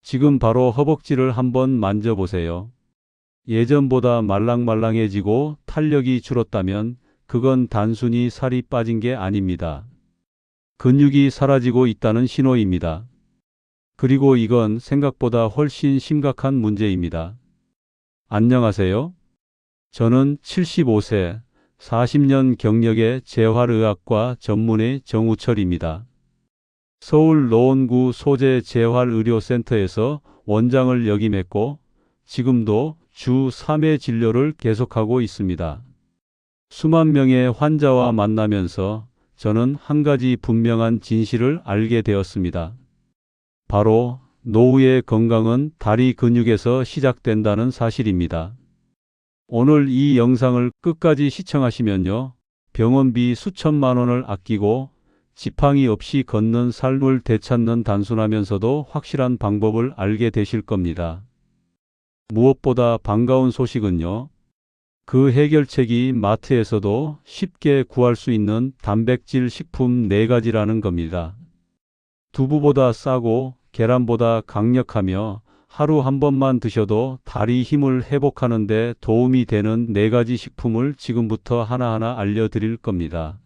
지금 바로 허벅지를 한번 만져보세요. 예전보다 말랑말랑해지고 탄력이 줄었다면 그건 단순히 살이 빠진 게 아닙니다. 근육이 사라지고 있다는 신호입니다. 그리고 이건 생각보다 훨씬 심각한 문제입니다. 안녕하세요. 저는 75세, 40년 경력의 재활의학과 전문의 정우철입니다. 서울 노원구 소재 재활의료센터에서 원장을 역임했고 지금도 주 3회 진료를 계속하고 있습니다. 수만 명의 환자와 만나면서 저는 한 가지 분명한 진실을 알게 되었습니다. 바로 노후의 건강은 다리 근육에서 시작된다는 사실입니다. 오늘 이 영상을 끝까지 시청하시면요. 병원비 수천만 원을 아끼고 지팡이 없이 걷는 삶을 되찾는 단순하면서도 확실한 방법을 알게 되실 겁니다. 무엇보다 반가운 소식은요. 그 해결책이 마트에서도 쉽게 구할 수 있는 단백질 식품 4가지라는 겁니다. 두부보다 싸고 계란보다 강력하며 하루 한 번만 드셔도 다리 힘을 회복하는 데 도움이 되는 4가지 식품을 지금부터 하나하나 알려드릴 겁니다.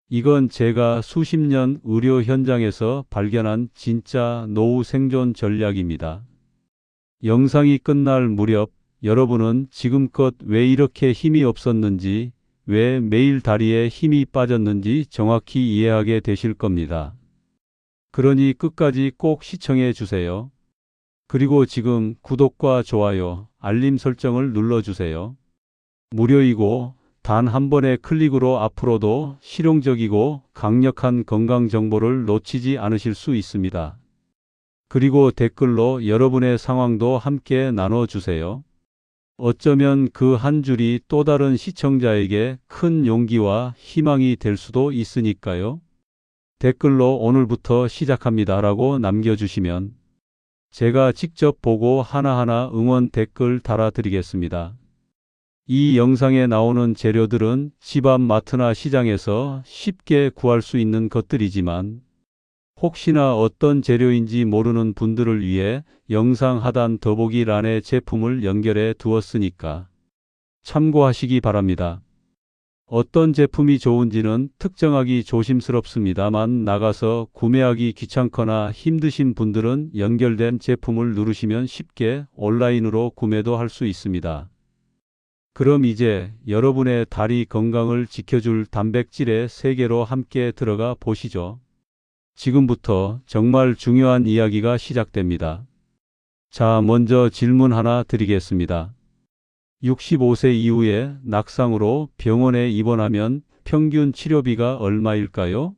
이건 제가 수십 년 의료 현장에서 발견한 진짜 노후 생존 전략입니다. 영상이 끝날 무렵 여러분은 지금껏 왜 이렇게 힘이 없었는지, 왜 매일 다리에 힘이 빠졌는지 정확히 이해하게 되실 겁니다. 그러니 끝까지 꼭 시청해 주세요. 그리고 지금 구독과 좋아요, 알림 설정을 눌러주세요. 무료이고 단 한 번의 클릭으로 앞으로도 실용적이고 강력한 건강 정보를 놓치지 않으실 수 있습니다. 그리고 댓글로 여러분의 상황도 함께 나눠주세요. 어쩌면 그 한 줄이 또 다른 시청자에게 큰 용기와 희망이 될 수도 있으니까요. 댓글로 오늘부터 시작합니다라고 남겨주시면 제가 직접 보고 하나하나 응원 댓글 달아드리겠습니다. 이 영상에 나오는 재료들은 집 앞 마트나 시장에서 쉽게 구할 수 있는 것들이지만 혹시나 어떤 재료인지 모르는 분들을 위해 영상 하단 더보기란에 제품을 연결해 두었으니까 참고하시기 바랍니다. 어떤 제품이 좋은지는 특정하기 조심스럽습니다만 나가서 구매하기 귀찮거나 힘드신 분들은 연결된 제품을 누르시면 쉽게 온라인으로 구매도 할 수 있습니다. 그럼 이제 여러분의 다리 건강을 지켜줄 단백질의 세계로 함께 들어가 보시죠. 지금부터 정말 중요한 이야기가 시작됩니다. 자, 먼저 질문 하나 드리겠습니다. 65세 이후에 낙상으로 병원에 입원하면 평균 치료비가 얼마일까요?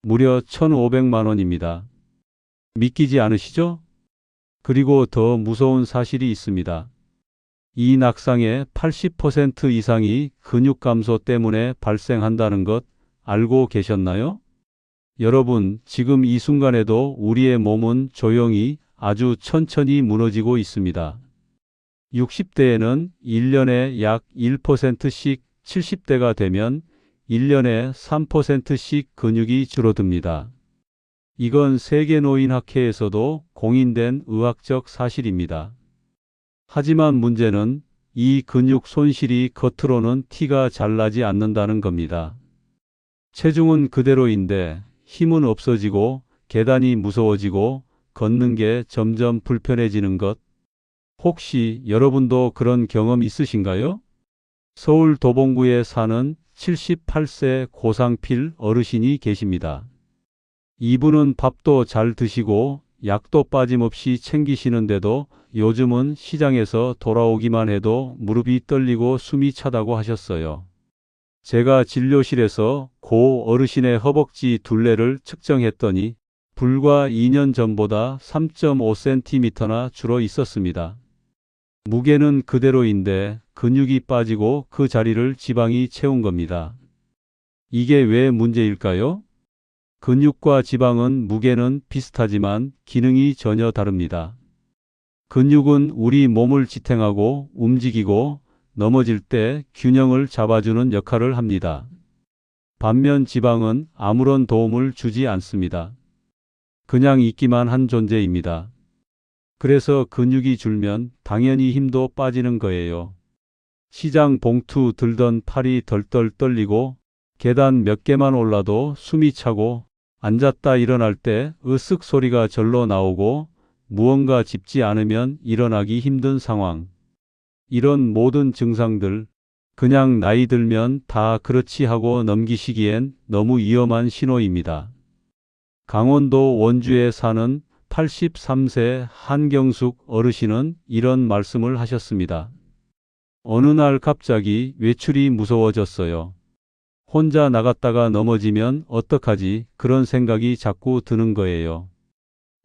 무려 1,500만 원입니다. 믿기지 않으시죠? 그리고 더 무서운 사실이 있습니다. 이 낙상의 80% 이상이 근육 감소 때문에 발생한다는 것 알고 계셨나요? 여러분, 지금 이 순간에도 우리의 몸은 조용히 아주 천천히 무너지고 있습니다. 60대에는 1년에 약 1%씩, 70대가 되면 1년에 3%씩 근육이 줄어듭니다. 이건 세계노인학회에서도 공인된 의학적 사실입니다. 하지만 문제는 이 근육 손실이 겉으로는 티가 잘 나지 않는다는 겁니다. 체중은 그대로인데 힘은 없어지고 계단이 무서워지고 걷는 게 점점 불편해지는 것. 혹시 여러분도 그런 경험 있으신가요? 서울 도봉구에 사는 78세 고상필 어르신이 계십니다. 이분은 밥도 잘 드시고 약도 빠짐없이 챙기시는데도 요즘은 시장에서 돌아오기만 해도 무릎이 떨리고 숨이 차다고 하셨어요. 제가 진료실에서 고 어르신의 허벅지 둘레를 측정했더니 불과 2년 전보다 3.5cm나 줄어 있었습니다. 무게는 그대로인데 근육이 빠지고 그 자리를 지방이 채운 겁니다. 이게 왜 문제일까요? 근육과 지방은 무게는 비슷하지만 기능이 전혀 다릅니다. 근육은 우리 몸을 지탱하고 움직이고 넘어질 때 균형을 잡아주는 역할을 합니다. 반면 지방은 아무런 도움을 주지 않습니다. 그냥 있기만 한 존재입니다. 그래서 근육이 줄면 당연히 힘도 빠지는 거예요. 시장 봉투 들던 팔이 덜덜 떨리고 계단 몇 개만 올라도 숨이 차고 앉았다 일어날 때 으쓱 소리가 절로 나오고 무언가 짚지 않으면 일어나기 힘든 상황. 이런 모든 증상들 그냥 나이 들면 다 그렇지 하고 넘기시기엔 너무 위험한 신호입니다. 강원도 원주에 사는 83세 한경숙 어르신은 이런 말씀을 하셨습니다. 어느 날 갑자기 외출이 무서워졌어요. 혼자 나갔다가 넘어지면 어떡하지? 그런 생각이 자꾸 드는 거예요.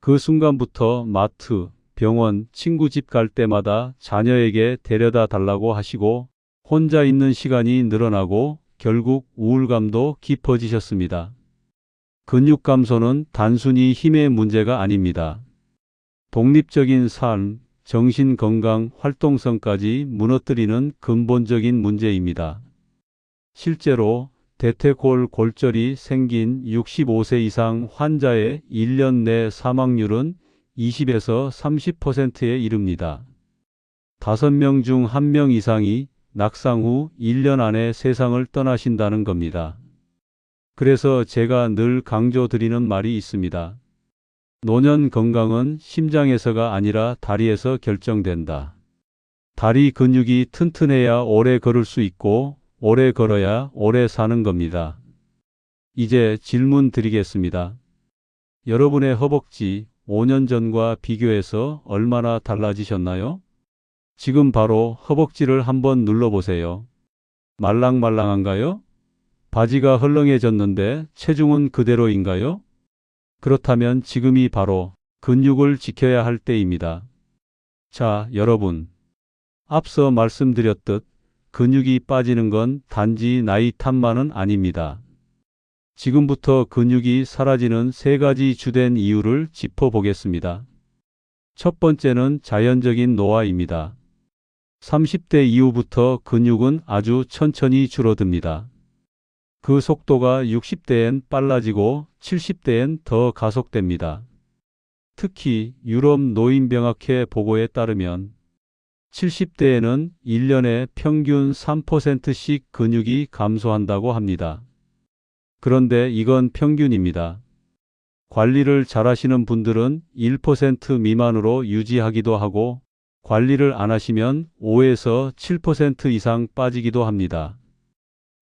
그 순간부터 마트, 병원, 친구 집 갈 때마다 자녀에게 데려다 달라고 하시고 혼자 있는 시간이 늘어나고 결국 우울감도 깊어지셨습니다. 근육 감소는 단순히 힘의 문제가 아닙니다. 독립적인 삶, 정신 건강, 활동성까지 무너뜨리는 근본적인 문제입니다. 실제로 대퇴골 골절이 생긴 65세 이상 환자의 1년 내 사망률은 20에서 30%에 이릅니다. 5명 중 1명 이상이 낙상 후 1년 안에 세상을 떠나신다는 겁니다. 그래서 제가 늘 강조드리는 말이 있습니다. 노년 건강은 심장에서가 아니라 다리에서 결정된다. 다리 근육이 튼튼해야 오래 걸을 수 있고 오래 걸어야 오래 사는 겁니다. 이제 질문 드리겠습니다. 여러분의 허벅지 5년 전과 비교해서 얼마나 달라지셨나요? 지금 바로 허벅지를 한번 눌러보세요. 말랑말랑한가요? 바지가 헐렁해졌는데 체중은 그대로인가요? 그렇다면 지금이 바로 근육을 지켜야 할 때입니다. 자, 여러분. 앞서 말씀드렸듯 근육이 빠지는 건 단지 나이 탓만은 아닙니다. 지금부터 근육이 사라지는 3가지 주된 이유를 짚어보겠습니다. 첫 번째는 자연적인 노화입니다. 30대 이후부터 근육은 아주 천천히 줄어듭니다. 그 속도가 60대엔 빨라지고 70대엔 더 가속됩니다. 특히 유럽 노인병학회 보고에 따르면 70대에는 1년에 평균 3%씩 근육이 감소한다고 합니다. 그런데 이건 평균입니다. 관리를 잘하시는 분들은 1% 미만으로 유지하기도 하고 관리를 안 하시면 5에서 7% 이상 빠지기도 합니다.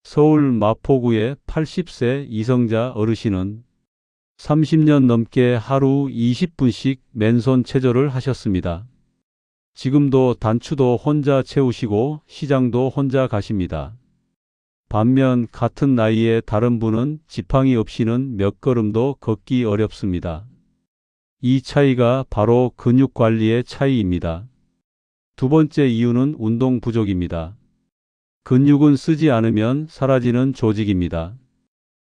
서울 마포구의 80세 이성자 어르신은 30년 넘게 하루 20분씩 맨손 체조를 하셨습니다. 지금도 단추도 혼자 채우시고 시장도 혼자 가십니다. 반면 같은 나이의 다른 분은 지팡이 없이는 몇 걸음도 걷기 어렵습니다. 이 차이가 바로 근육 관리의 차이입니다. 두 번째 이유는 운동 부족입니다. 근육은 쓰지 않으면 사라지는 조직입니다.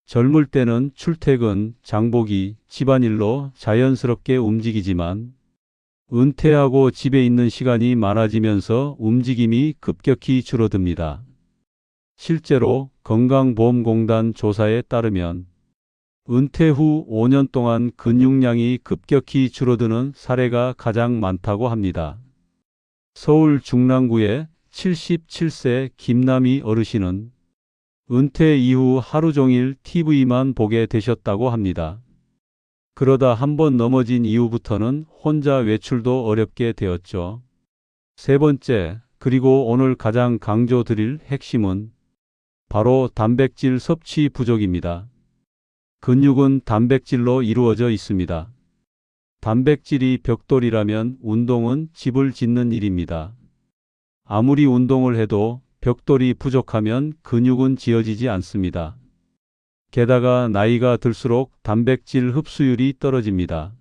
젊을 때는 출퇴근, 장보기, 집안일로 자연스럽게 움직이지만 은퇴하고 집에 있는 시간이 많아지면서 움직임이 급격히 줄어듭니다. 실제로 건강보험공단 조사에 따르면 은퇴 후 5년 동안 근육량이 급격히 줄어드는 사례가 가장 많다고 합니다. 서울 중랑구의 77세 김남희 어르신은 은퇴 이후 하루 종일 TV만 보게 되셨다고 합니다. 그러다 한번 넘어진 이후부터는 혼자 외출도 어렵게 되었죠. 세 번째, 그리고 오늘 가장 강조드릴 핵심은 바로 단백질 섭취 부족입니다. 근육은 단백질로 이루어져 있습니다. 단백질이 벽돌이라면 운동은 집을 짓는 일입니다. 아무리 운동을 해도 벽돌이 부족하면 근육은 지어지지 않습니다. 게다가 나이가 들수록 단백질 흡수율이 떨어집니다.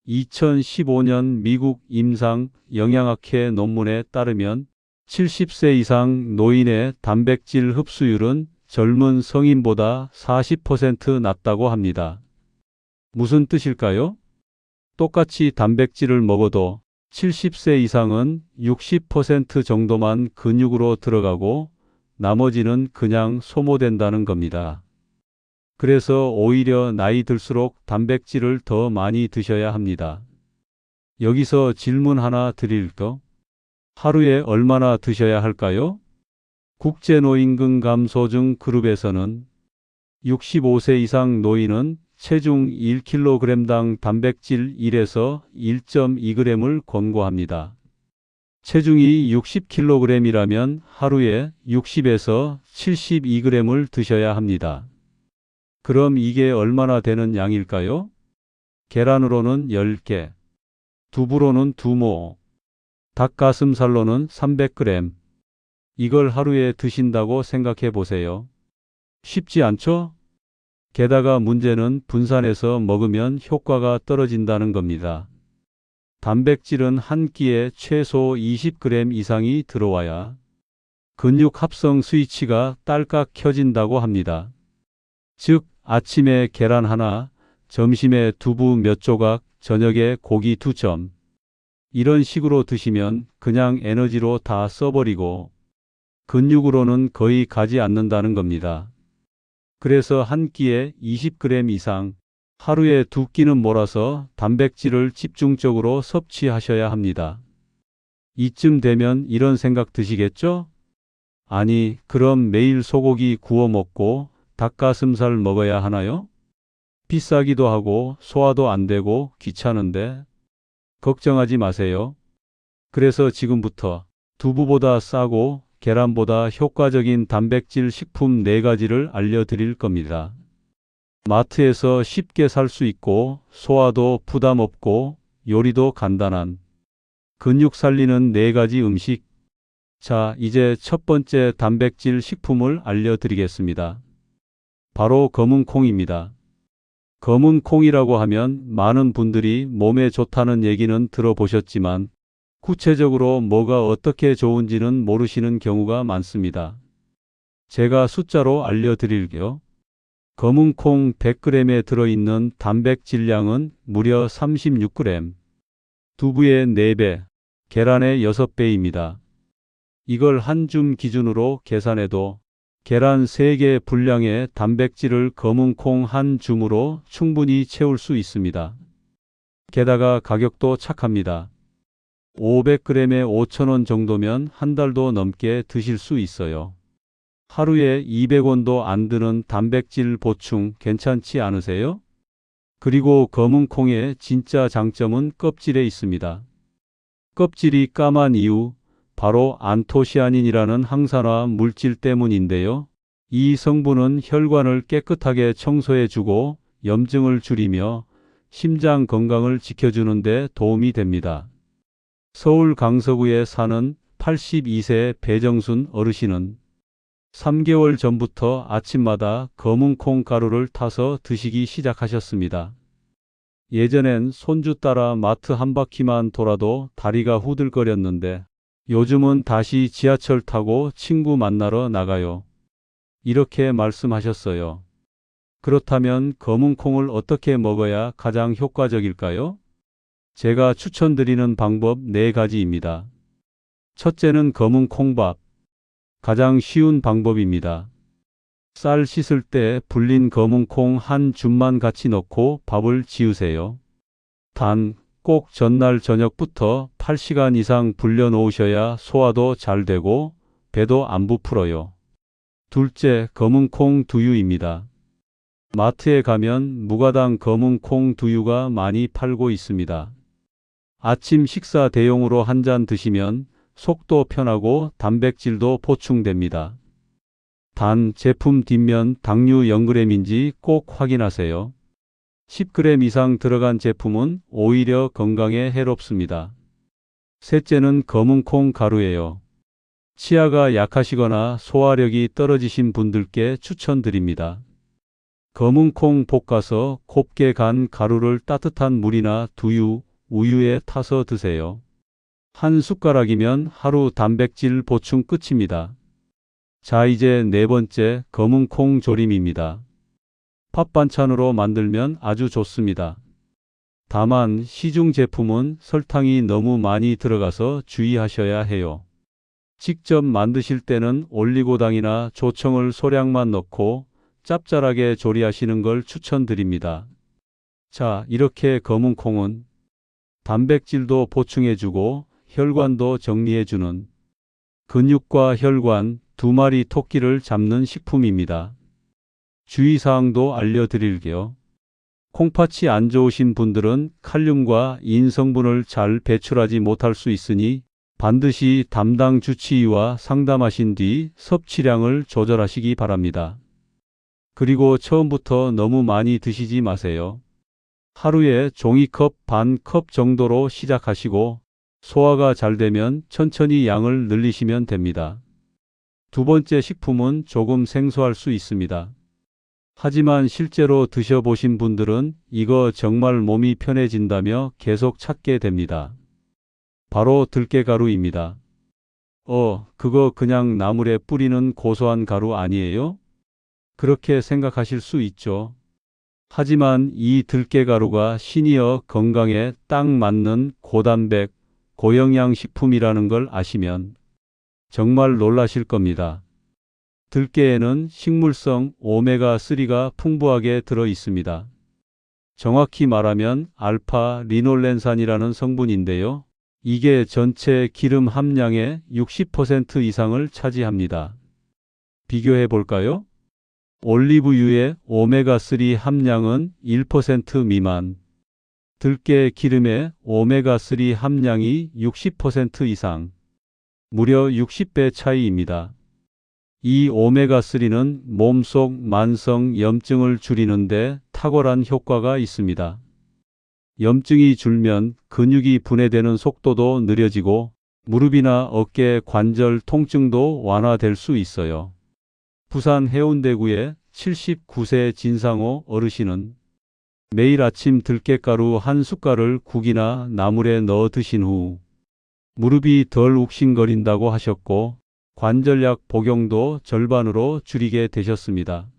2015년 미국 임상 영양학회 논문에 따르면 70세 이상 노인의 단백질 흡수율은 젊은 성인보다 40% 낮다고 합니다. 무슨 뜻일까요? 똑같이 단백질을 먹어도 70세 이상은 60% 정도만 근육으로 들어가고 나머지는 그냥 소모된다는 겁니다. 그래서 오히려 나이 들수록 단백질을 더 많이 드셔야 합니다. 여기서 질문 하나 드릴까? 하루에 얼마나 드셔야 할까요? 국제노인금 감소증 그룹에서는 65세 이상 노인은 체중 1kg당 단백질 1에서 1.2g을 권고합니다. 체중이 60kg이라면 하루에 60에서 72g을 드셔야 합니다. 그럼 이게 얼마나 되는 양일까요? 계란으로는 10개, 두부로는 2모, 닭가슴살로는 300g. 이걸 하루에 드신다고 생각해 보세요. 쉽지 않죠? 게다가 문제는 분산해서 먹으면 효과가 떨어진다는 겁니다. 단백질은 한 끼에 최소 20g 이상이 들어와야 근육 합성 스위치가 딸깍 켜진다고 합니다. 즉, 아침에 계란 하나, 점심에 두부 몇 조각, 저녁에 고기 2점. 이런 식으로 드시면 그냥 에너지로 다 써버리고 근육으로는 거의 가지 않는다는 겁니다. 그래서 한 끼에 20g 이상, 하루에 2끼는 몰아서 단백질을 집중적으로 섭취하셔야 합니다. 이쯤 되면 이런 생각 드시겠죠? 아니, 그럼 매일 소고기 구워 먹고 닭가슴살 먹어야 하나요? 비싸기도 하고 소화도 안 되고 귀찮은데. 걱정하지 마세요. 그래서 지금부터 두부보다 싸고 계란보다 효과적인 단백질 식품 4가지를 알려드릴 겁니다. 마트에서 쉽게 살 수 있고 소화도 부담 없고 요리도 간단한 근육 살리는 4가지 음식. 자, 이제 첫 번째 단백질 식품을 알려드리겠습니다. 바로 검은 콩입니다. 검은 콩이라고 하면 많은 분들이 몸에 좋다는 얘기는 들어보셨지만 구체적으로 뭐가 어떻게 좋은지는 모르시는 경우가 많습니다. 제가 숫자로 알려드릴게요. 검은 콩 100g에 들어있는 단백질량은 무려 36g, 두부의 4배, 계란의 6배입니다. 이걸 한 줌 기준으로 계산해도 계란 3개 분량의 단백질을 검은 콩 한 줌으로 충분히 채울 수 있습니다. 게다가 가격도 착합니다. 500g에 5,000원 정도면 한 달도 넘게 드실 수 있어요. 하루에 200원도 안 드는 단백질 보충 괜찮지 않으세요? 그리고 검은 콩의 진짜 장점은 껍질에 있습니다. 껍질이 까만 이유, 바로 안토시아닌이라는 항산화 물질 때문인데요. 이 성분은 혈관을 깨끗하게 청소해주고 염증을 줄이며 심장 건강을 지켜주는 데 도움이 됩니다. 서울 강서구에 사는 82세 배정순 어르신은 3개월 전부터 아침마다 검은 콩 가루를 타서 드시기 시작하셨습니다. 예전엔 손주 따라 마트 한 바퀴만 돌아도 다리가 후들거렸는데 요즘은 다시 지하철 타고 친구 만나러 나가요. 이렇게 말씀하셨어요. 그렇다면 검은 콩을 어떻게 먹어야 가장 효과적일까요? 제가 추천드리는 방법 4가지입니다. 첫째는 검은 콩밥. 가장 쉬운 방법입니다. 쌀 씻을 때 불린 검은 콩 한 줌만 같이 넣고 밥을 지으세요. 단, 꼭 전날 저녁부터 8시간 이상 불려 놓으셔야 소화도 잘 되고 배도 안 부풀어요. 둘째, 검은 콩 두유입니다. 마트에 가면 무가당 검은 콩 두유가 많이 팔고 있습니다. 아침 식사 대용으로 한 잔 드시면 속도 편하고 단백질도 보충됩니다. 단, 제품 뒷면 당류 0g인지 꼭 확인하세요. 10g 이상 들어간 제품은 오히려 건강에 해롭습니다. 셋째는 검은 콩 가루예요. 치아가 약하시거나 소화력이 떨어지신 분들께 추천드립니다. 검은 콩 볶아서 곱게 간 가루를 따뜻한 물이나 두유, 우유에 타서 드세요. 한 숟가락이면 하루 단백질 보충 끝입니다. 자, 이제 4번째 검은 콩 조림입니다. 밥 반찬으로 만들면 아주 좋습니다. 다만 시중 제품은 설탕이 너무 많이 들어가서 주의하셔야 해요. 직접 만드실 때는 올리고당이나 조청을 소량만 넣고 짭짤하게 조리하시는 걸 추천드립니다. 자, 이렇게 검은 콩은 단백질도 보충해주고 혈관도 정리해주는 근육과 혈관 두 마리 토끼를 잡는 식품입니다. 주의사항도 알려드릴게요. 콩팥이 안 좋으신 분들은 칼륨과 인 성분을 잘 배출하지 못할 수 있으니 반드시 담당 주치의와 상담하신 뒤 섭취량을 조절하시기 바랍니다. 그리고 처음부터 너무 많이 드시지 마세요. 하루에 종이컵 반 컵 정도로 시작하시고 소화가 잘 되면 천천히 양을 늘리시면 됩니다. 두 번째 식품은 조금 생소할 수 있습니다. 하지만 실제로 드셔보신 분들은 이거 정말 몸이 편해진다며 계속 찾게 됩니다. 바로 들깨가루입니다. 그거 그냥 나물에 뿌리는 고소한 가루 아니에요? 그렇게 생각하실 수 있죠. 하지만 이 들깨가루가 시니어 건강에 딱 맞는 고단백, 고영양 식품이라는 걸 아시면 정말 놀라실 겁니다. 들깨에는 식물성 오메가3가 풍부하게 들어 있습니다. 정확히 말하면 알파 리놀렌산이라는 성분인데요. 이게 전체 기름 함량의 60% 이상을 차지합니다. 비교해 볼까요? 올리브유의 오메가3 함량은 1% 미만, 들깨 기름의 오메가3 함량이 60% 이상, 무려 60배 차이입니다. 이 오메가3는 몸속 만성 염증을 줄이는데 탁월한 효과가 있습니다. 염증이 줄면 근육이 분해되는 속도도 느려지고 무릎이나 어깨 관절 통증도 완화될 수 있어요. 부산 해운대구의 79세 진상호 어르신은 매일 아침 들깨가루 한 숟갈을 국이나 나물에 넣어 드신 후 무릎이 덜 욱신거린다고 하셨고 관절약 복용도 절반으로 줄이게 되셨습니다.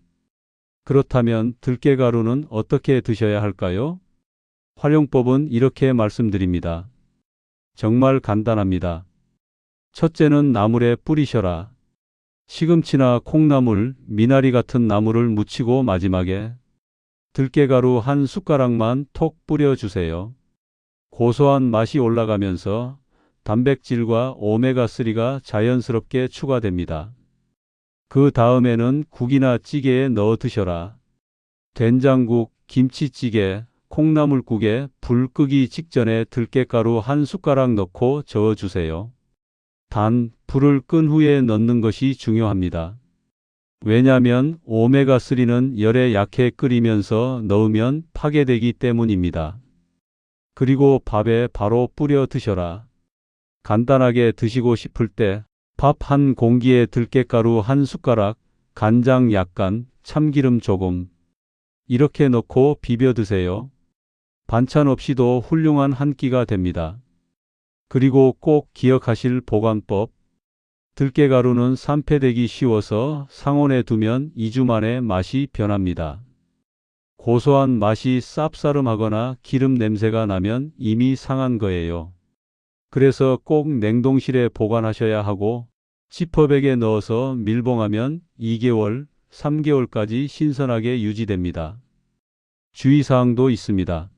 그렇다면 들깨가루는 어떻게 드셔야 할까요? 활용법은 이렇게 말씀드립니다. 정말 간단합니다. 첫째는 나물에 뿌리셔라. 시금치나 콩나물, 미나리 같은 나물을 무치고 마지막에 들깨가루 한 숟가락만 톡 뿌려주세요. 고소한 맛이 올라가면서 단백질과 오메가3가 자연스럽게 추가됩니다. 그 다음에는 국이나 찌개에 넣어 드셔라. 된장국, 김치찌개, 콩나물국에 불 끄기 직전에 들깨가루 한 숟가락 넣고 저어주세요. 단, 불을 끈 후에 넣는 것이 중요합니다. 왜냐하면 오메가3는 열에 약해 끓이면서 넣으면 파괴되기 때문입니다. 그리고 밥에 바로 뿌려 드셔라. 간단하게 드시고 싶을 때 밥 한 공기에 들깨가루 한 숟가락, 간장 약간, 참기름 조금 이렇게 넣고 비벼 드세요. 반찬 없이도 훌륭한 한 끼가 됩니다. 그리고 꼭 기억하실 보관법. 들깨가루는 산패되기 쉬워서 상온에 두면 2주 만에 맛이 변합니다. 고소한 맛이 쌉싸름하거나 기름 냄새가 나면 이미 상한 거예요. 그래서 꼭 냉동실에 보관하셔야 하고 지퍼백에 넣어서 밀봉하면 2개월, 3개월까지 신선하게 유지됩니다. 주의사항도 있습니다.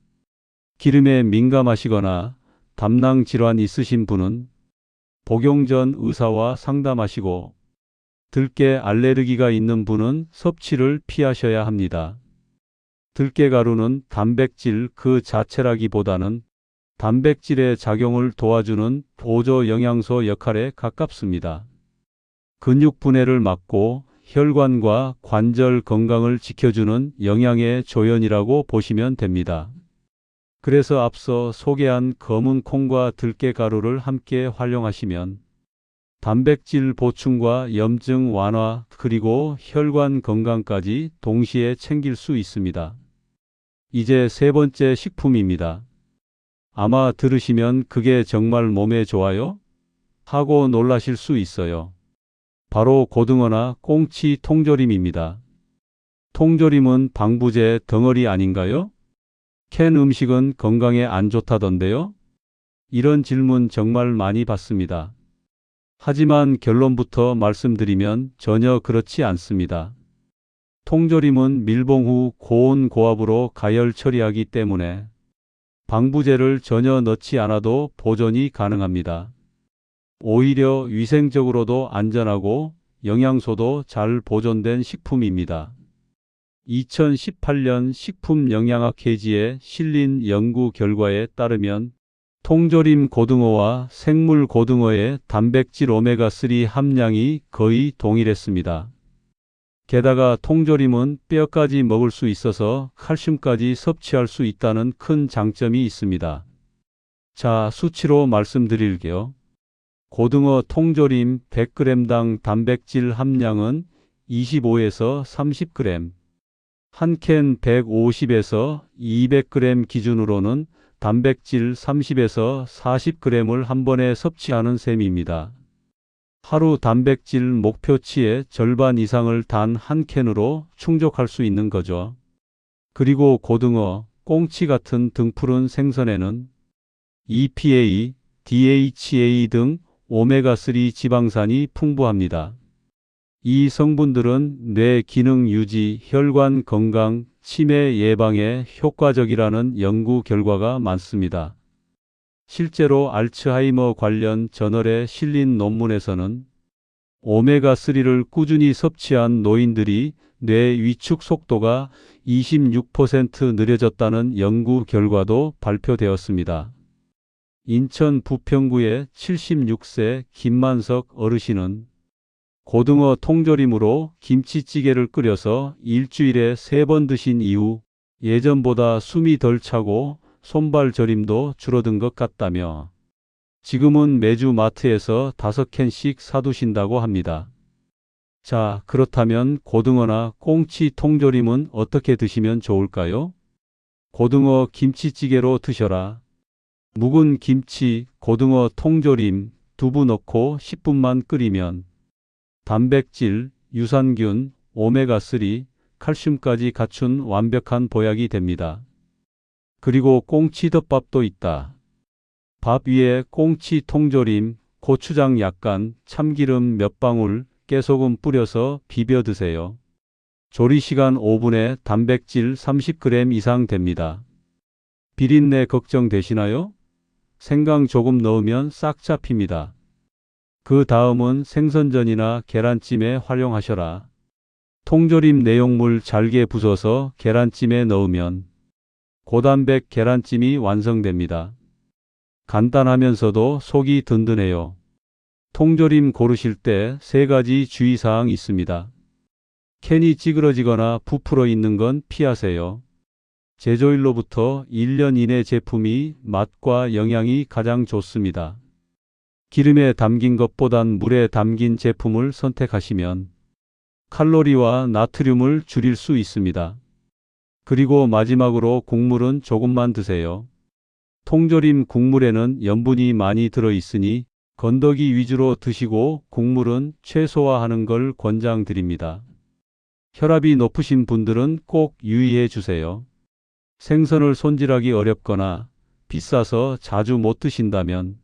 기름에 민감하시거나 담낭 질환 있으신 분은 복용 전 의사와 상담하시고 들깨 알레르기가 있는 분은 섭취를 피하셔야 합니다. 들깨가루는 단백질 그 자체라기보다는 단백질의 작용을 도와주는 보조 영양소 역할에 가깝습니다. 근육 분해를 막고 혈관과 관절 건강을 지켜주는 영양의 조연이라고 보시면 됩니다. 그래서 앞서 소개한 검은 콩과 들깨가루를 함께 활용하시면 단백질 보충과 염증 완화 그리고 혈관 건강까지 동시에 챙길 수 있습니다. 이제 세 번째 식품입니다. 아마 들으시면 그게 정말 몸에 좋아요? 하고 놀라실 수 있어요. 바로 고등어나 꽁치 통조림입니다. 통조림은 방부제 덩어리 아닌가요? 캔 음식은 건강에 안 좋다던데요? 이런 질문 정말 많이 받습니다. 하지만 결론부터 말씀드리면 전혀 그렇지 않습니다. 통조림은 밀봉 후 고온 고압으로 가열 처리하기 때문에 방부제를 전혀 넣지 않아도 보존이 가능합니다. 오히려 위생적으로도 안전하고 영양소도 잘 보존된 식품입니다. 2018년 식품영양학회지에 실린 연구 결과에 따르면 통조림 고등어와 생물 고등어의 단백질 오메가3 함량이 거의 동일했습니다. 게다가 통조림은 뼈까지 먹을 수 있어서 칼슘까지 섭취할 수 있다는 큰 장점이 있습니다. 자, 수치로 말씀드릴게요. 고등어 통조림 100g당 단백질 함량은 25에서 30g, 한 캔 150에서 200g 기준으로는 단백질 30에서 40g을 한 번에 섭취하는 셈입니다. 하루 단백질 목표치의 절반 이상을 단 한 캔으로 충족할 수 있는 거죠. 그리고 고등어, 꽁치 같은 등푸른 생선에는 EPA, DHA 등 오메가3 지방산이 풍부합니다. 이 성분들은 뇌 기능 유지, 혈관 건강, 치매 예방에 효과적이라는 연구 결과가 많습니다. 실제로 알츠하이머 관련 저널에 실린 논문에서는 오메가3를 꾸준히 섭취한 노인들이 뇌 위축 속도가 26% 느려졌다는 연구 결과도 발표되었습니다. 인천 부평구의 76세 김만석 어르신은 고등어 통조림으로 김치찌개를 끓여서 일주일에 3번 드신 이후 예전보다 숨이 덜 차고 손발 저림도 줄어든 것 같다며 지금은 매주 마트에서 5캔씩 사두신다고 합니다. 자, 그렇다면 고등어나 꽁치 통조림은 어떻게 드시면 좋을까요? 고등어 김치찌개로 드셔라. 묵은 김치, 고등어 통조림, 두부 넣고 10분만 끓이면 단백질, 유산균, 오메가3, 칼슘까지 갖춘 완벽한 보약이 됩니다. 그리고 꽁치덮밥도 있다. 밥 위에 꽁치 통조림, 고추장 약간, 참기름 몇 방울, 깨소금 뿌려서 비벼 드세요. 조리시간 5분에 단백질 30g 이상 됩니다. 비린내 걱정되시나요? 생강 조금 넣으면 싹 잡힙니다. 그 다음은 생선전이나 계란찜에 활용하셔라. 통조림 내용물 잘게 부숴서 계란찜에 넣으면 고단백 계란찜이 완성됩니다. 간단하면서도 속이 든든해요. 통조림 고르실 때 3가지 주의사항 있습니다. 캔이 찌그러지거나 부풀어 있는 건 피하세요. 제조일로부터 1년 이내 제품이 맛과 영양이 가장 좋습니다. 기름에 담긴 것보단 물에 담긴 제품을 선택하시면 칼로리와 나트륨을 줄일 수 있습니다. 그리고 마지막으로 국물은 조금만 드세요. 통조림 국물에는 염분이 많이 들어있으니 건더기 위주로 드시고 국물은 최소화하는 걸 권장드립니다. 혈압이 높으신 분들은 꼭 유의해 주세요. 생선을 손질하기 어렵거나 비싸서 자주 못 드신다면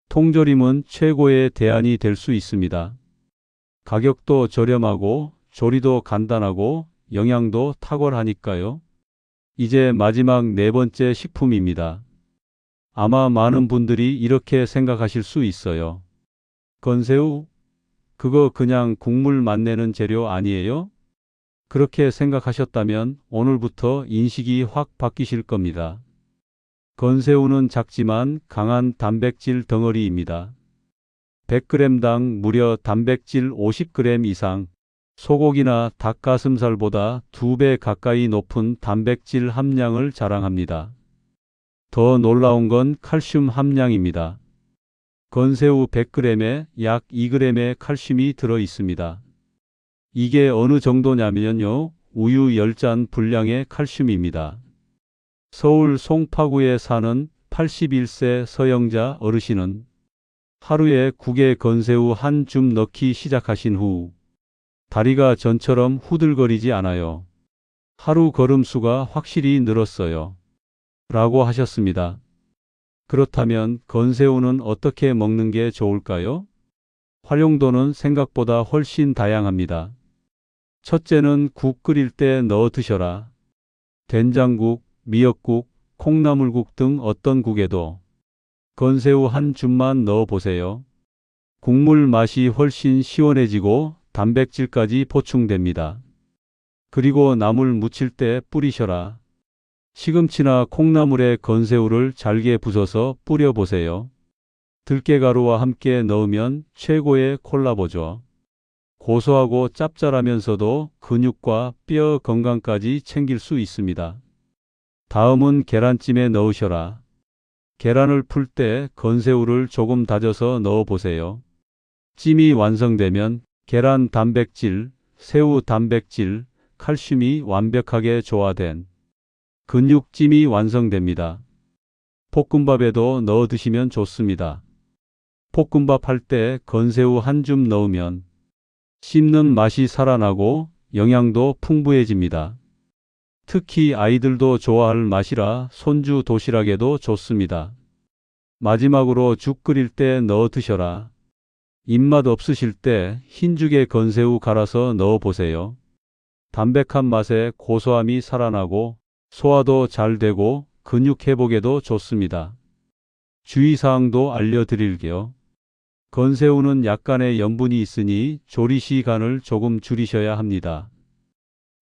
통조림은 최고의 대안이 될 수 있습니다. 가격도 저렴하고 조리도 간단하고 영양도 탁월하니까요. 이제 마지막 4번째 식품입니다. 아마 많은 분들이 이렇게 생각하실 수 있어요. 건새우? 그거 그냥 국물 맛내는 재료 아니에요? 그렇게 생각하셨다면 오늘부터 인식이 확 바뀌실 겁니다. 건새우는 작지만 강한 단백질 덩어리입니다. 100g당 무려 단백질 50g 이상, 소고기나 닭가슴살보다 2배 가까이 높은 단백질 함량을 자랑합니다. 더 놀라운 건 칼슘 함량입니다. 건새우 100g에 약 2g의 칼슘이 들어 있습니다. 이게 어느 정도냐면요, 우유 10잔 분량의 칼슘입니다. 서울 송파구에 사는 81세 서영자 어르신은 하루에 국에 건새우 한 줌 넣기 시작하신 후 다리가 전처럼 후들거리지 않아요. 하루 걸음수가 확실히 늘었어요. 라고 하셨습니다. 그렇다면 건새우는 어떻게 먹는 게 좋을까요? 활용도는 생각보다 훨씬 다양합니다. 첫째는 국 끓일 때 넣어 드셔라. 된장국, 미역국, 콩나물국 등 어떤 국에도 건새우 한 줌만 넣어 보세요. 국물 맛이 훨씬 시원해지고 단백질까지 보충됩니다. 그리고 나물 무칠 때 뿌리셔라. 시금치나 콩나물에 건새우를 잘게 부숴서 뿌려보세요. 들깨가루와 함께 넣으면 최고의 콜라보죠. 고소하고 짭짤하면서도 근육과 뼈 건강까지 챙길 수 있습니다. 다음은 계란찜에 넣으셔라. 계란을 풀 때 건새우를 조금 다져서 넣어 보세요. 찜이 완성되면 계란 단백질, 새우 단백질, 칼슘이 완벽하게 조화된 근육찜이 완성됩니다. 볶음밥에도 넣어 드시면 좋습니다. 볶음밥 할 때 건새우 한 줌 넣으면 씹는 맛이 살아나고 영양도 풍부해집니다. 특히 아이들도 좋아할 맛이라 손주 도시락에도 좋습니다. 마지막으로 죽 끓일 때 넣어 드셔라. 입맛 없으실 때 흰죽에 건새우 갈아서 넣어 보세요. 담백한 맛에 고소함이 살아나고 소화도 잘 되고 근육 회복에도 좋습니다. 주의사항도 알려드릴게요. 건새우는 약간의 염분이 있으니 조리 시간을 조금 줄이셔야 합니다.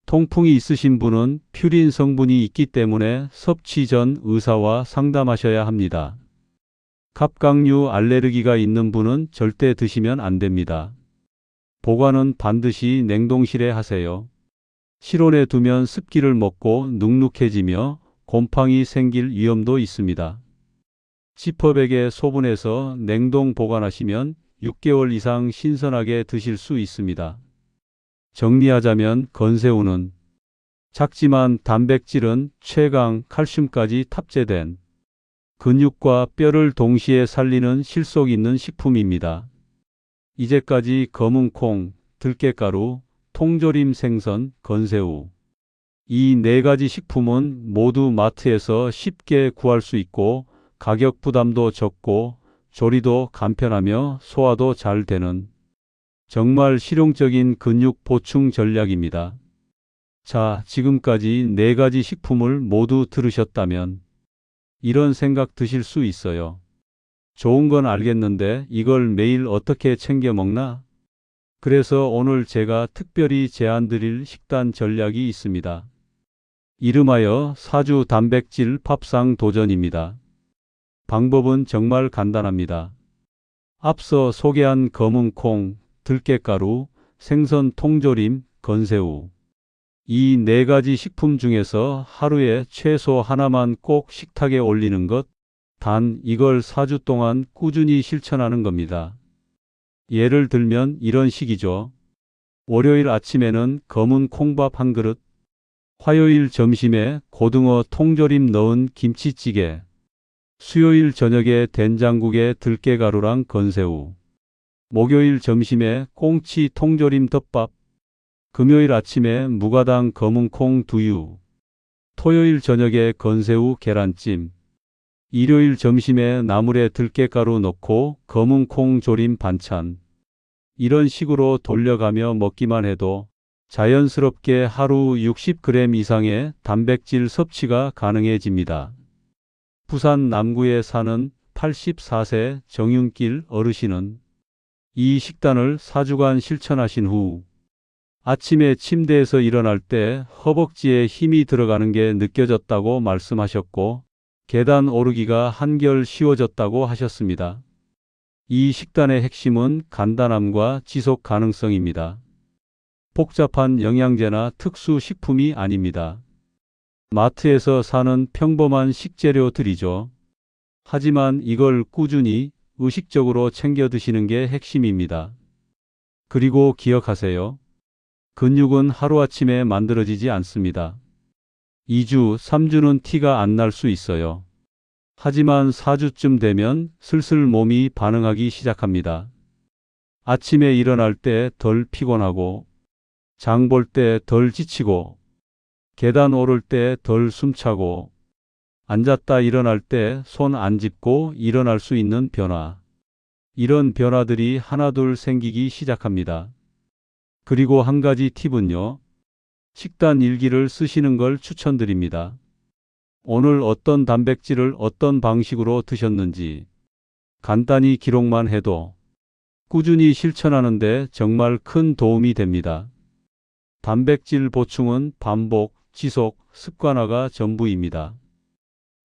통풍이 있으신 분은 퓨린 성분이 있기 때문에 섭취 전 의사와 상담하셔야 합니다. 갑각류 알레르기가 있는 분은 절대 드시면 안 됩니다. 보관은 반드시 냉동실에 하세요. 실온에 두면 습기를 먹고 눅눅해지며 곰팡이 생길 위험도 있습니다. 지퍼백에 소분해서 냉동 보관하시면 6개월 이상 신선하게 드실 수 있습니다. 정리하자면 건새우는 작지만 단백질은 최강, 칼슘까지 탑재된 근육과 뼈를 동시에 살리는 실속 있는 식품입니다. 이제까지 검은 콩, 들깨가루, 통조림 생선, 건새우 이 네 가지 식품은 모두 마트에서 쉽게 구할 수 있고 가격 부담도 적고 조리도 간편하며 소화도 잘 되는 정말 실용적인 근육 보충 전략입니다. 자, 지금까지 네 가지 식품을 모두 들으셨다면 이런 생각 드실 수 있어요. 좋은 건 알겠는데 이걸 매일 어떻게 챙겨 먹나? 그래서 오늘 제가 특별히 제안 드릴 식단 전략이 있습니다. 이름하여 사주 단백질 밥상 도전입니다. 방법은 정말 간단합니다. 앞서 소개한 검은 콩, 들깨가루, 생선 통조림, 건새우 이 네 가지 식품 중에서 하루에 최소 하나만 꼭 식탁에 올리는 것, 단 이걸 4주 동안 꾸준히 실천하는 겁니다. 예를 들면 이런 식이죠. 월요일 아침에는 검은 콩밥 한 그릇, 화요일 점심에 고등어 통조림 넣은 김치찌개, 수요일 저녁에 된장국에 들깨가루랑 건새우, 목요일 점심에 꽁치 통조림 덮밥, 금요일 아침에 무가당 검은콩 두유, 토요일 저녁에 건새우 계란찜, 일요일 점심에 나물에 들깨가루 넣고 검은콩 조림 반찬. 이런 식으로 돌려가며 먹기만 해도 자연스럽게 하루 60g 이상의 단백질 섭취가 가능해집니다. 부산 남구에 사는 84세 정윤길 어르신은 이 식단을 4주간 실천하신 후 아침에 침대에서 일어날 때 허벅지에 힘이 들어가는 게 느껴졌다고 말씀하셨고 계단 오르기가 한결 쉬워졌다고 하셨습니다. 이 식단의 핵심은 간단함과 지속 가능성입니다. 복잡한 영양제나 특수 식품이 아닙니다. 마트에서 사는 평범한 식재료들이죠. 하지만 이걸 꾸준히 의식적으로 챙겨 드시는 게 핵심입니다. 그리고 기억하세요. 근육은 하루아침에 만들어지지 않습니다. 2주, 3주는 티가 안 날 수 있어요. 하지만 4주쯤 되면 슬슬 몸이 반응하기 시작합니다. 아침에 일어날 때 덜 피곤하고, 장 볼 때 덜 지치고, 계단 오를 때 덜 숨차고, 앉았다 일어날 때 손 안 짚고 일어날 수 있는 변화. 이런 변화들이 하나둘 생기기 시작합니다. 그리고 한 가지 팁은요. 식단 일기를 쓰시는 걸 추천드립니다. 오늘 어떤 단백질을 어떤 방식으로 드셨는지 간단히 기록만 해도 꾸준히 실천하는데 정말 큰 도움이 됩니다. 단백질 보충은 반복, 지속, 습관화가 전부입니다.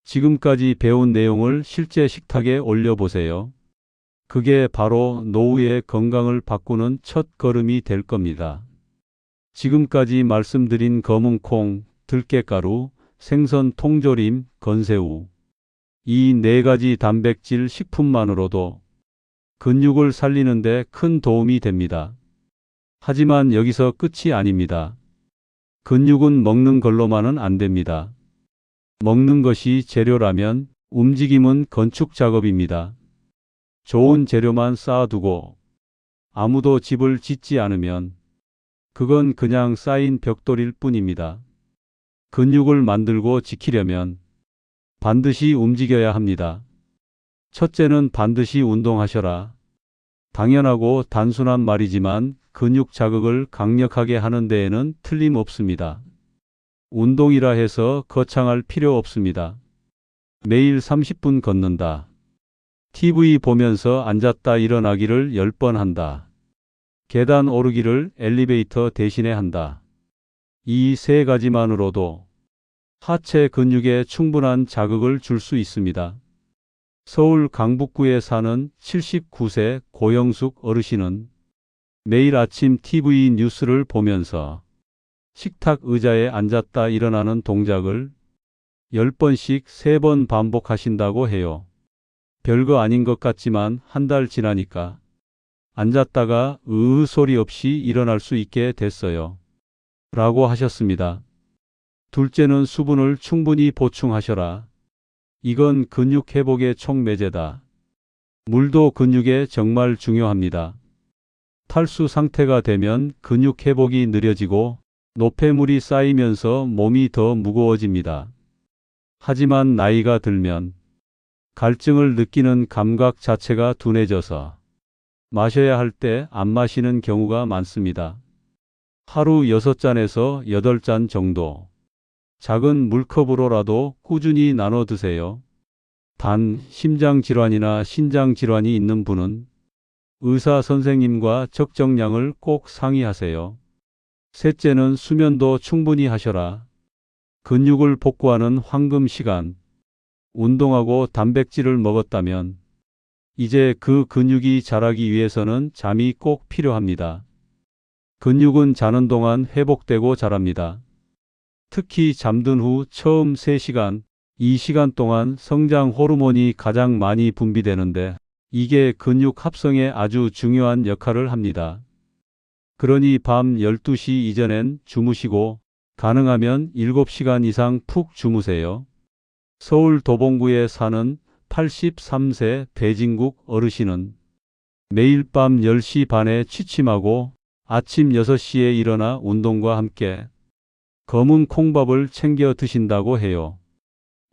지금까지 배운 내용을 실제 식탁에 올려보세요. 그게 바로 노후의 건강을 바꾸는 첫 걸음이 될 겁니다. 지금까지 말씀드린 검은콩, 들깨가루, 생선 통조림, 건새우. 이 네 가지 단백질 식품만으로도 근육을 살리는 데 큰 도움이 됩니다. 하지만 여기서 끝이 아닙니다. 근육은 먹는 걸로만은 안 됩니다. 먹는 것이 재료라면 움직임은 건축 작업입니다. 좋은 재료만 쌓아두고 아무도 집을 짓지 않으면 그건 그냥 쌓인 벽돌일 뿐입니다. 근육을 만들고 지키려면 반드시 움직여야 합니다. 첫째는 반드시 운동하셔라. 당연하고 단순한 말이지만 근육 자극을 강력하게 하는 데에는 틀림없습니다. 운동이라 해서 거창할 필요 없습니다. 매일 30분 걷는다. TV 보면서 앉았다 일어나기를 10번 한다. 계단 오르기를 엘리베이터 대신에 한다. 이 세 가지만으로도 하체 근육에 충분한 자극을 줄 수 있습니다. 서울 강북구에 사는 79세 고영숙 어르신은 매일 아침 TV 뉴스를 보면서 식탁 의자에 앉았다 일어나는 동작을 10번씩 3번 반복하신다고 해요. 별거 아닌 것 같지만 한 달 지나니까 앉았다가 으으 소리 없이 일어날 수 있게 됐어요. 라고 하셨습니다. 둘째는 수분을 충분히 보충하셔라. 이건 근육 회복의 촉매제다. 물도 근육에 정말 중요합니다. 탈수 상태가 되면 근육 회복이 느려지고 노폐물이 쌓이면서 몸이 더 무거워집니다. 하지만 나이가 들면 갈증을 느끼는 감각 자체가 둔해져서 마셔야 할 때 안 마시는 경우가 많습니다. 하루 6잔에서 8잔 정도. 작은 물컵으로라도 꾸준히 나눠 드세요. 단, 심장질환이나 신장질환이 있는 분은 의사 선생님과 적정량을 꼭 상의하세요. 셋째는 수면도 충분히 하셔라. 근육을 복구하는 황금 시간. 운동하고 단백질을 먹었다면 이제 그 근육이 자라기 위해서는 잠이 꼭 필요합니다. 근육은 자는 동안 회복되고 자랍니다. 특히 잠든 후 처음 3시간, 이 시간 동안 성장 호르몬이 가장 많이 분비되는데 이게 근육 합성에 아주 중요한 역할을 합니다. 그러니 밤 12시 이전엔 주무시고 가능하면 7시간 이상 푹 주무세요. 서울 도봉구에 사는 83세 배진국 어르신은 매일 밤 10시 반에 취침하고 아침 6시에 일어나 운동과 함께 검은 콩밥을 챙겨 드신다고 해요.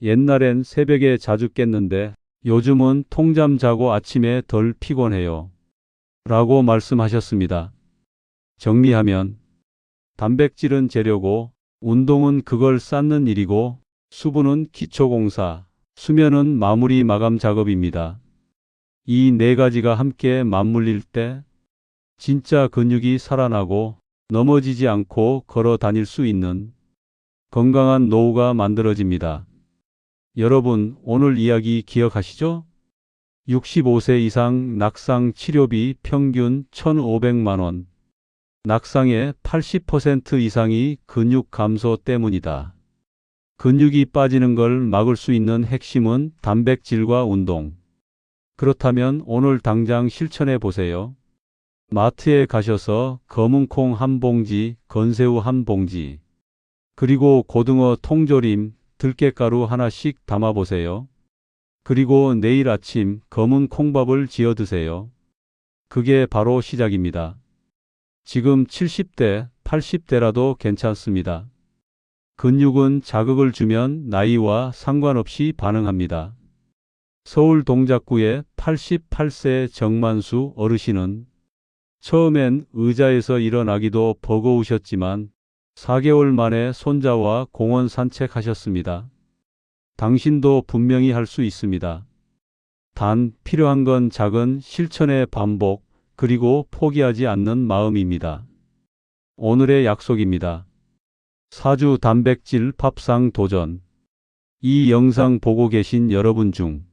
옛날엔 새벽에 자주 깼는데 요즘은 통잠 자고 아침에 덜 피곤해요. 라고 말씀하셨습니다. 정리하면 단백질은 재료고 운동은 그걸 쌓는 일이고 수분은 기초공사, 수면은 마무리 마감 작업입니다. 이 네 가지가 함께 맞물릴 때 진짜 근육이 살아나고 넘어지지 않고 걸어 다닐 수 있는 건강한 노후가 만들어집니다. 여러분, 오늘 이야기 기억하시죠? 65세 이상 낙상 치료비 평균 1,500만 원. 낙상의 80% 이상이 근육 감소 때문이다. 근육이 빠지는 걸 막을 수 있는 핵심은 단백질과 운동. 그렇다면 오늘 당장 실천해 보세요. 마트에 가셔서 검은콩 한 봉지, 건새우 한 봉지, 그리고 고등어 통조림, 들깨가루 하나씩 담아보세요. 그리고 내일 아침 검은 콩밥을 지어 드세요. 그게 바로 시작입니다. 지금 70대, 80대라도 괜찮습니다. 근육은 자극을 주면 나이와 상관없이 반응합니다. 서울 동작구의 88세 정만수 어르신은 처음엔 의자에서 일어나기도 버거우셨지만 4개월 만에 손자와 공원 산책하셨습니다. 당신도 분명히 할 수 있습니다. 단 필요한 건 작은 실천의 반복, 그리고 포기하지 않는 마음입니다. 오늘의 약속입니다. 4주 단백질 밥상 도전. 이 영상 보고 계신 여러분 중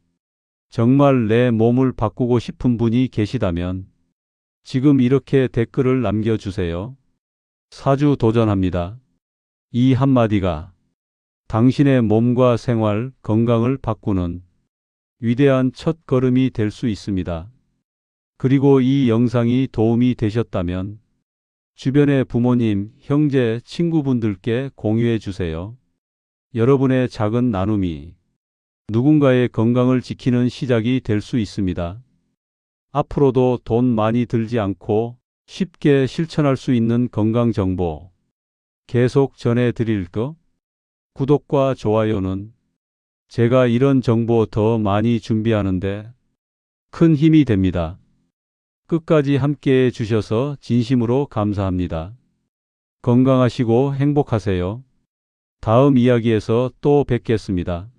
정말 내 몸을 바꾸고 싶은 분이 계시다면 지금 이렇게 댓글을 남겨주세요. 4주 도전합니다. 이 한마디가 당신의 몸과 생활, 건강을 바꾸는 위대한 첫 걸음이 될 수 있습니다. 그리고 이 영상이 도움이 되셨다면 주변의 부모님, 형제, 친구분들께 공유해 주세요. 여러분의 작은 나눔이 누군가의 건강을 지키는 시작이 될 수 있습니다. 앞으로도 돈 많이 들지 않고 쉽게 실천할 수 있는 건강 정보 계속 전해드릴 거. 구독과 좋아요는 제가 이런 정보 더 많이 준비하는데 큰 힘이 됩니다. 끝까지 함께 해주셔서 진심으로 감사합니다. 건강하시고 행복하세요. 다음 이야기에서 또 뵙겠습니다.